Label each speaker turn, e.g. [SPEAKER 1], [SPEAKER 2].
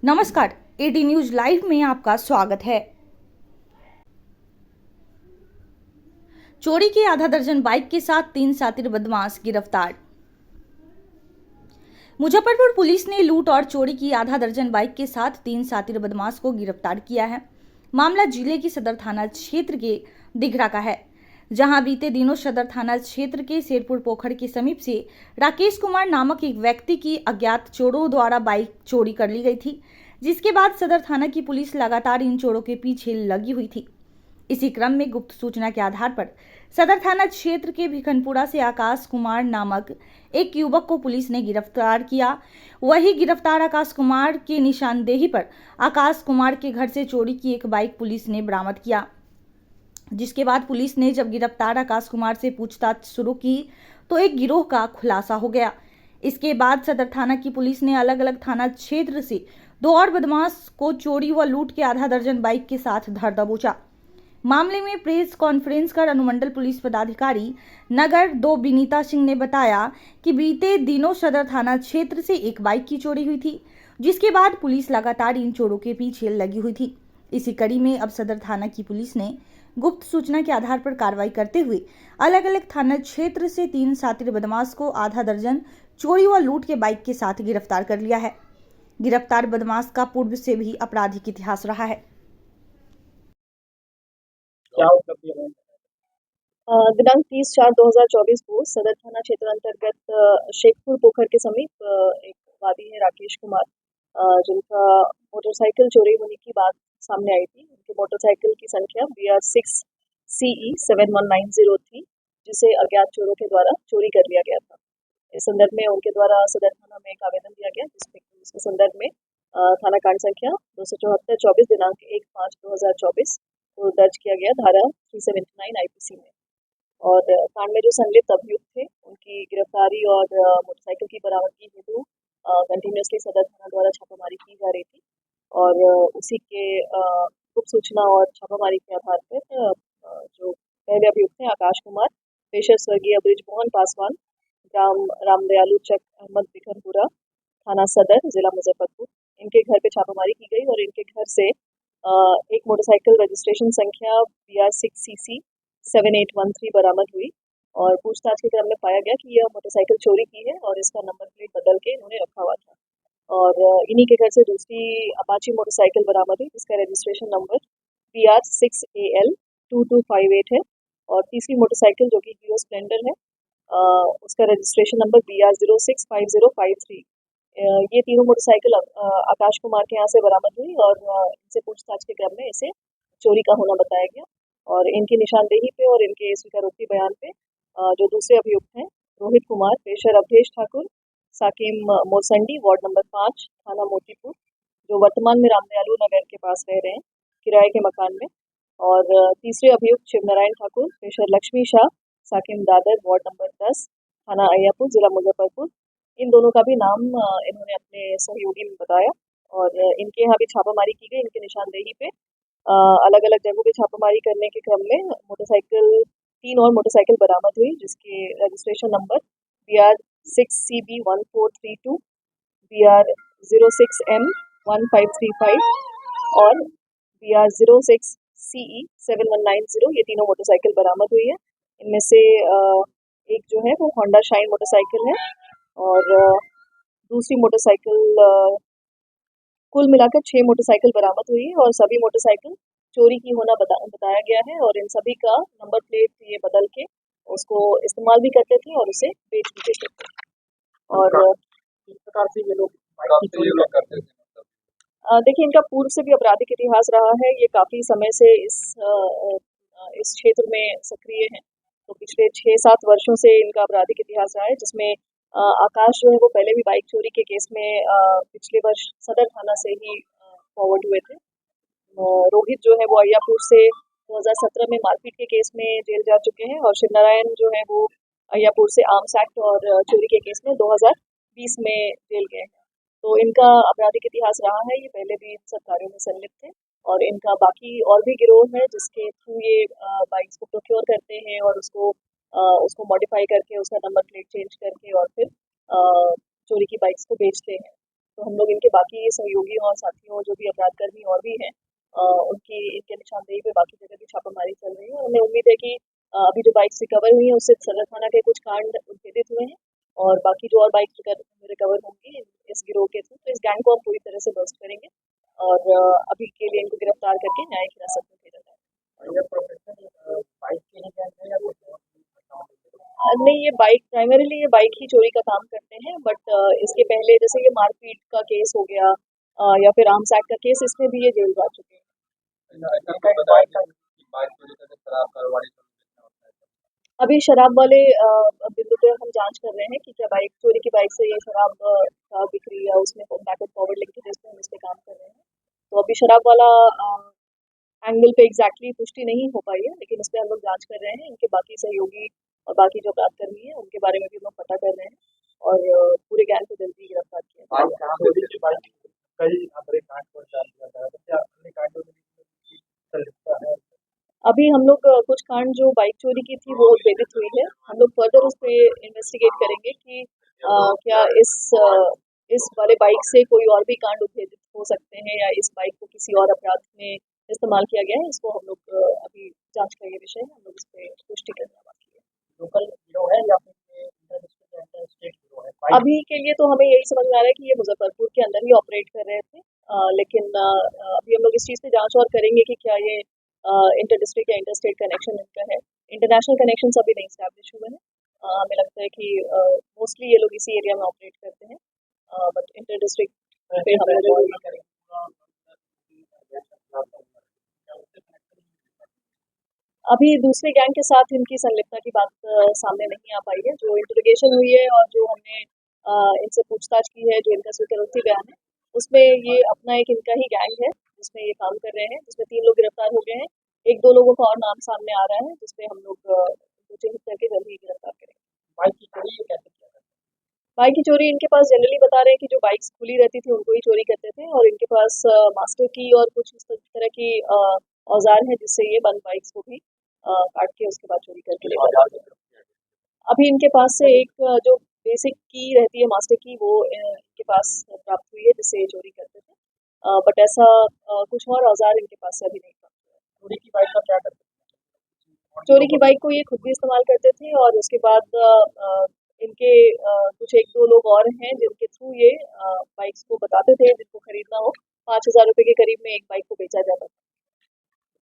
[SPEAKER 1] नमस्कार, AD news live में आपका स्वागत है। चोरी की आधा दर्जन बाइक के साथ 3 शातिर बदमाश गिरफ्तार। मुजफ्फरपुर पुलिस ने लूट और चोरी की आधा दर्जन बाइक के साथ 3 शातिर बदमाश को गिरफ्तार किया है। मामला जिले की सदर थाना क्षेत्र के दिघरा का है, जहां बीते दिनों सदर थाना क्षेत्र के शेरपुर पोखर के समीप से राकेश कुमार नामक एक व्यक्ति की अज्ञात चोरों द्वारा बाइक चोरी कर ली गई थी, जिसके बाद सदर थाना की पुलिस लगातार इन चोरों के पीछे लगी हुई थी। इसी क्रम में गुप्त सूचना के आधार पर सदर थाना क्षेत्र के भिखनपुरा से आकाश कुमार नामक एक युवक को पुलिस ने गिरफ्तार किया। वही गिरफ्तार आकाश कुमार की निशानदेही पर आकाश कुमार के घर से चोरी की एक बाइक पुलिस ने बरामद किया, जिसके बाद पुलिस ने जब गिरफ्तार आकाश कुमार से पूछताछ शुरू की तो एक गिरोह का खुलासा हो गया। इसके बाद सदर थाना की पुलिस ने अलग अलग थाना क्षेत्र से 2 और बदमाश को चोरी व लूट के आधा दर्जन बाइक के साथ धर दबोचा। मामले में प्रेस कॉन्फ्रेंस कर अनुमंडल पुलिस पदाधिकारी नगर 2 विनीता सिंह ने बताया कि बीते दिनों सदर थाना क्षेत्र से एक बाइक की चोरी हुई थी, जिसके बाद पुलिस लगातार इन चोरों के पीछे लगी हुई थी। इसी कड़ी में अब सदर थाना की पुलिस ने गुप्त सूचना के आधार पर कार्रवाई करते हुए अलग अलग थाना क्षेत्र से 3 शातिर बदमाश को आधा दर्जन चोरी व लूट के बाइक के साथ गिरफ्तार कर लिया है। गिरफ्तार बदमाश का पूर्व से भी आपराधिक इतिहास रहा है।
[SPEAKER 2] क्या उपलब्धि रहे?
[SPEAKER 3] दिनांक 30/4/2024 को सदर थाना क्षेत्र अंतर्गत शेखपुर पोखर के समीप एक वादी है राकेश कुमार, जिनका मोटरसाइकिल चोरी होने की बात सामने आई थी। उनकी मोटरसाइकिल की संख्या BR6CE 7190 थी, जिसे अज्ञात चोरों के द्वारा चोरी कर लिया गया था। इस संदर्भ में उनके द्वारा सदर थाना में एक आवेदन दिया गया, जिसमें इसके संदर्भ में थाना कांड संख्या 274/24 दिनांक 1/5/2024 को दर्ज किया गया धारा 379 IPC में। और कांड में जो संलिप्त अभियुक्त थे, उनकी गिरफ्तारी और मोटरसाइकिल की बरामदगी हेतु कंटिन्यूसली सदर थाना द्वारा छापामारी की जा रही थी। और उसी के गुप्त सूचना और छापामारी के आधार पर जो पहले अभियुक्त थे आकाश कुमार, पेशर स्वर्गीय बृजमोहन पासवान, ग्राम रामदयालु चक अहमद भिखनपुरा, थाना सदर, जिला मुजफ्फरपुर, इनके घर पे छापामारी की गई और इनके घर से एक मोटरसाइकिल रजिस्ट्रेशन संख्या BR6CC 7813 बरामद हुई। और पूछताछ के क्रम में पाया गया कि यह मोटरसाइकिल चोरी की है और इसका नंबर प्लेट बदल के इन्होंने रखा हुआ था। और इन्हीं के घर से दूसरी अपाची मोटरसाइकिल बरामद हुई, जिसका रजिस्ट्रेशन नंबर BR6AL 2258 है। और तीसरी मोटरसाइकिल जो कि हीरो स्प्लेंडर है, उसका रजिस्ट्रेशन नंबर BR065053। ये तीनों मोटरसाइकिल आकाश कुमार के यहाँ से बरामद हुई और इनसे पूछताछ के क्रम में इसे चोरी का होना बताया गया। और इनकी निशानदेही पे और इनके स्वीकारोक्ति बयान पे जो दूसरे अभियुक्त हैं रोहित कुमार, पेशर अवधेश ठाकुर, साकिम मोरसंडी, वार्ड नंबर 5, थाना मोतीपुर, जो वर्तमान में रामदयालु नगर के पास रह रहे हैं किराए के मकान में। और तीसरे अभियुक्त शिवनारायण ठाकुर, पेशर लक्ष्मी शाह, साकिम दादर, वार्ड नंबर 10, थाना अय्यापुर, जिला मुजफ्फरपुर। इन दोनों का भी नाम इन्होंने अपने सहयोगी में बताया। और इनके यहाँ भी छापामारी की गई। इनकी निशानदेही पे अलग अलग जगहों पे छापामारी करने के क्रम में मोटरसाइकिल 3 और मोटरसाइकिल बरामद हुई, जिसके रजिस्ट्रेशन नंबर BR6CB1432, BR06M1535 और BR06CE 7190, ये तीनों मोटरसाइकिल बरामद हुई है। इनमें से एक जो है वो होंडा शाइन मोटरसाइकिल है और दूसरी मोटरसाइकिल, कुल मिलाकर 6 मोटरसाइकिल बरामद हुई है और सभी मोटरसाइकिल चोरी की होना बताया गया है। और इन सभी का नंबर प्लेट ये बदल के उसको इस्तेमाल भी करते थे और उसे बेच भी देते थे। और
[SPEAKER 2] किस प्रकार से ये लोग बाइक की चोरी करते थे?
[SPEAKER 3] देखिए, इनका पूर्व से भी आपराधिक इतिहास रहा है। ये काफ़ी समय से इस क्षेत्र में सक्रिय हैं। तो पिछले 6-7 वर्षों से इनका आपराधिक इतिहास रहा है, जिसमें आकाश जो है वो पहले भी बाइक चोरी के केस में पिछले वर्ष सदर थाना से ही फॉरवर्ड हुए थे। रोहित जो है वो अय्यापुर से 2017 में मारपीट के केस में जेल जा चुके हैं और शिवनारायण जो है वो अय्यापुर से आर्म्स एक्ट और चोरी के केस में 2020 में जेल गए हैं। तो इनका आपराधिक इतिहास रहा है। ये पहले भी इन सब कार्यों में संलिप्त थे। और इनका बाकी और भी गिरोह है, जिसके थ्रू ये बाइक्स को प्रोक्योर करते हैं और उसको मॉडिफाई करके उसका नंबर प्लेट चेंज करके और फिर चोरी की बाइक्स को बेचते हैं। तो हम लोग इनके बाकी सहयोगियों और साथियों जो भी अपराधकर्मी और भी हैं इनके निशानदेही पे बाकी जगह भी छापामारी चल रही है और हमें उम्मीद है कि अभी जो बाइक्स रिकवर हुई हैं उससे सदर थाना के कुछ कांड उद्भेदित हुए हैं और बाकी जो और बाइक्स रिकवर होंगी इस गिरोह के थ्रू, तो इस गैंग को हम पूरी तरह से बस्ट करेंगे और अभी के लिए इनको गिरफ्तार करके न्यायिक हिरासत में भेजा जाएगा।
[SPEAKER 2] ये प्रोफेशनल बाइक के ही गैंग है या कुछ और भी घटनाओं में गिरफ्तार?
[SPEAKER 3] नहीं, ये बाइक प्राइमरीली ये बाइक ही चोरी का काम करते हैं, बट इसके पहले जैसे ये मारपीट का केस हो गया या फिर आर्म्स एक्ट का केस, इसमें भी ये जेल जा चुके हैं।
[SPEAKER 2] ऐसा कोई बताया कि बाइक चोरी करके शराब कारोबारी को बेचना होता है?
[SPEAKER 3] अभी शराब वाले बिंदु पे हम जांच कर रहे हैं कि क्या बाइक चोरी की बाइक से ये शराब का बिक्री या उसमें बैकवर्ड फॉरवर्ड लिंकेज पे हम इस पे काम कर रहे हैं। तो अभी शराब वाला एंगल पे एग्जैक्टली पुष्टि नहीं हो पाई है, लेकिन इस पे हम लोग जांच कर रहे हैं। इनके बाकी सहयोगी और बाकी जो अपराधकर्मी हैं उनके बारे में भी हम लोग पता कर रहे हैं और पूरे गैंग को जल्दी गिरफ्तार किया जाएगा।
[SPEAKER 2] बाइक कहाँ से देखी? बाइक कई अंतरिक कांड को अंजाम दिया गया है, तो क्या अन्य कांडों में भी संलिप्तता है?
[SPEAKER 3] अभी हम लोग कुछ कांड जो बाइक चोरी की थी वो उद्भेदित हुई है। हम लोग फर्दर उस पे इन्वेस्टिगेट करेंगे कि क्या इस वाले बाइक से कोई और भी कांड उद्भेदित हो सकते हैं या इस बाइक को किसी और अपराध में इस्तेमाल किया गया है। इसको हम लोग अभी जांच का ये विषय है, हम लोग इस पे पुष्टि करना बाकी है।
[SPEAKER 2] लोकल गिरोह है या फिर ये इंटर डिस्ट्रिक्ट या इंटर स्टेट गिरोह है? बाइक
[SPEAKER 3] अभी के लिए तो हमें यही समझ में आ रहा है कि ये मुजफ्फरपुर के अंदर ही ऑपरेट कर रहे थे, लेकिन अभी हम लोग इस चीज़ पे जांच और करेंगे कि क्या ये इंटर डिस्ट्रिक्ट या इंटर स्टेट कनेक्शन इनका है। इंटरनेशनल कनेक्शंस अभी नहीं स्टैब्लिश हुए हैं। हमें लगता है कि मोस्टली ये लोग इसी एरिया में ऑपरेट करते हैं, बट इंटर डिस्ट्रिक्ट पे हम लोग और भी करेंगे। अभी दूसरे गैंग के साथ इनकी संलिप्तता की बात सामने नहीं आ पाई है। जो इंटरोगेशन हुई है और जो हमने इनसे पूछताछ की है, जो इनका स्वीकारोक्ति बयान है, उसमें ये अपना एक इनका ही गैंग है जिसमें ये काम कर रहे हैं, जिसमें 3 लोग गिरफ्तार हो गए हैं। 1-2 लोगों का और नाम सामने आ रहा है, जिसपे हम लोग इनको चिन्हित करके जल्द ही गिरफ्तार करेंगे।
[SPEAKER 2] बाइक की चोरी ये कैसे किया जाता है?
[SPEAKER 3] बाइक की चोरी इनके पास जनरली बता रहे हैं कि जो बाइक्स खुली रहती थी उनको ही चोरी करते थे और इनके पास मास्टर की और कुछ इस तरह की औजार है जिससे ये बंद बाइक्स को भी काट के उसके बाद चोरी करके ले जाते थे। अभी इनके पास से एक जो बेसिक की रहती है मास्टर की, वो इनके पास प्राप्त हुई है जिससे ये चोरी करते थे, बट ऐसा कुछ और औजार इनके पास से अभी नहीं प्राप्त हुआ है।
[SPEAKER 2] चोरी की बाइक का क्या करते हैं?
[SPEAKER 3] चोरी की बाइक को ये खुद भी इस्तेमाल करते थे और उसके बाद इनके कुछ 1-2 लोग और हैं जिनके थ्रू ये बाइक्स को बताते थे जिनको खरीदना हो। 5,000 रुपए के करीब में एक बाइक को बेचा जाता था।